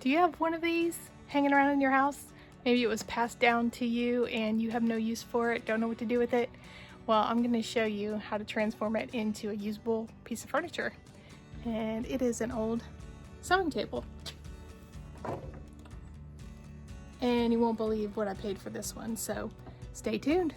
Do you have one of these hanging around in your house? Maybe it was passed down to you and you have no use for it, don't know what to do with it. Well, I'm going to show you how to transform it into a usable piece of furniture. And it is an old sewing table. And you won't believe what I paid for this one, so stay tuned.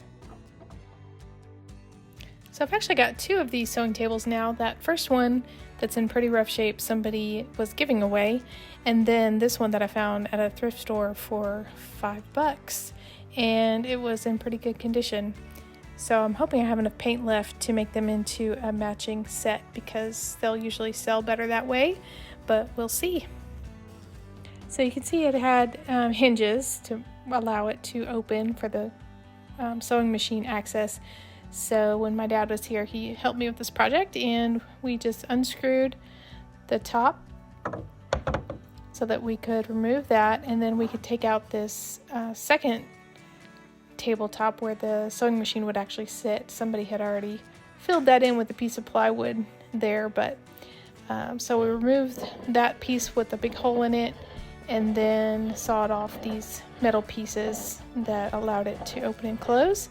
So I've actually got two of these sewing tables now. That first one that's in pretty rough shape somebody was giving away, and then this one that I found at a thrift store for $5, and it was in pretty good condition. So I'm hoping I have enough paint left to make them into a matching set, because they'll usually sell better that way, but we'll see. So you can see it had hinges to allow it to open for the sewing machine access. So when my dad was here, he helped me with this project, and we just unscrewed the top so that we could remove that, and then we could take out this second tabletop where the sewing machine would actually sit. Somebody had already filled that in with a piece of plywood there, but so we removed that piece with a big hole in it, and then sawed off these metal pieces that allowed it to open and close.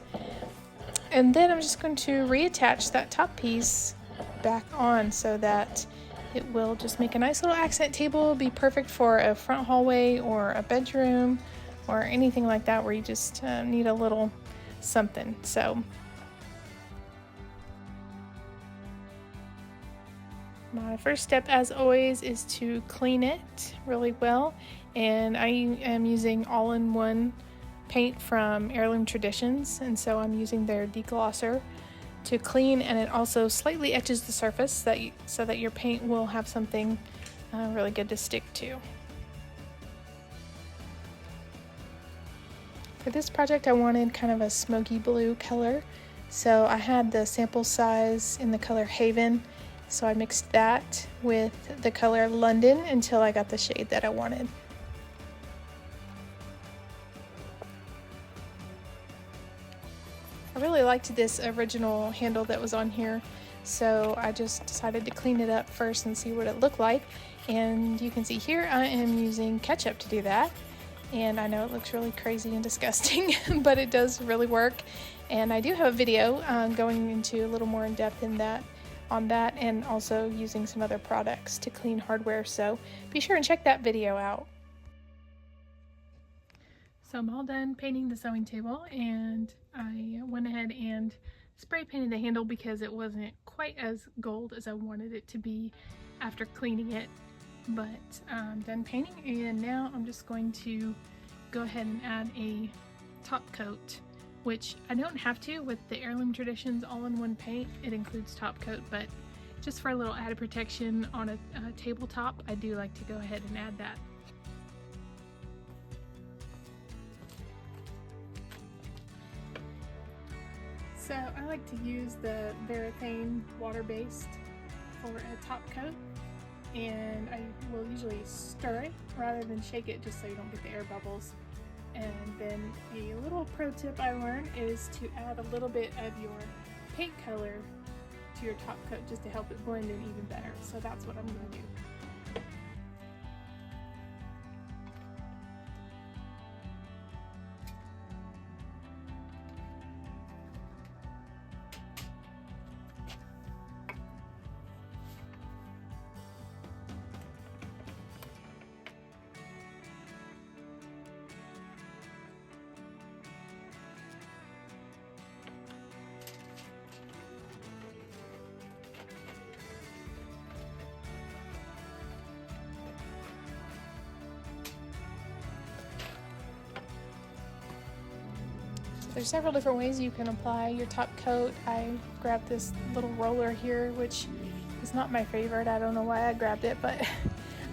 And then I'm just going to reattach that top piece back on so that it will just make a nice little accent table. Be perfect for a front hallway or a bedroom or anything like that where you just need a little something. So my first step, as always, is to clean it really well, and I am using all-in-one paint from Heirloom Traditions, and so I'm using their deglosser to clean, and it also slightly etches the surface so that your paint will have something really good to stick to. For this project I wanted kind of a smoky blue color, so I had the sample size in the color Haven, so I mixed that with the color London until I got the shade that I wanted. I really liked this original handle that was on here, so I just decided to clean it up first and see what it looked like. And you can see here I am using ketchup to do that, and I know it looks really crazy and disgusting, but it does really work. And I do have a video going into a little more in depth on that, and also using some other products to clean hardware, so be sure and check that video out. So I'm all done painting the sewing table, and I went ahead and spray painted the handle because it wasn't quite as gold as I wanted it to be after cleaning it. But I'm done painting, and now I'm just going to go ahead and add a top coat, which I don't have to with the Heirloom Traditions all-in-one paint. It includes top coat, but just for a little added protection on a tabletop, I do like to go ahead and add that. So I like to use the Varathane water-based for a top coat, and I will usually stir it rather than shake it, just so you don't get the air bubbles. And then a little pro tip I learned is to add a little bit of your paint color to your top coat just to help it blend in even better. So that's what I'm going to do. There's several different ways you can apply your top coat. I grabbed this little roller here, which is not my favorite. I don't know why I grabbed it, but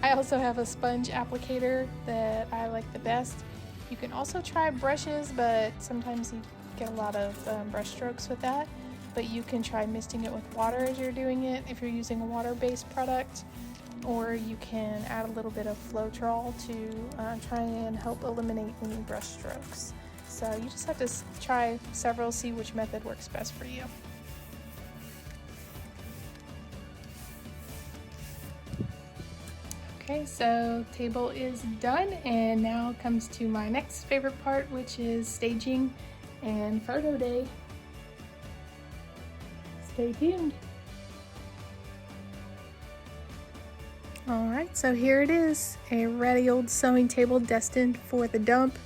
I also have a sponge applicator that I like the best. You can also try brushes, but sometimes you get a lot of brush strokes with that. But you can try misting it with water as you're doing it if you're using a water-based product, or you can add a little bit of Floetrol to try and help eliminate any brush strokes. So you just have to try several, see which method works best for you. Okay, Okay, so table is done, and now comes to my next favorite part, which is staging and photo day. Stay tuned. Alright, so here it is, a ratty old sewing table destined for the dump,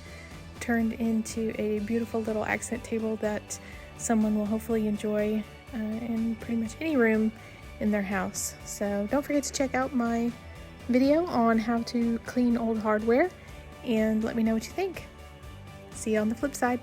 turned into a beautiful little accent table that someone will hopefully enjoy in pretty much any room in their house. So don't forget to check out my video on how to clean old hardware and let me know what you think. See you on the flip side.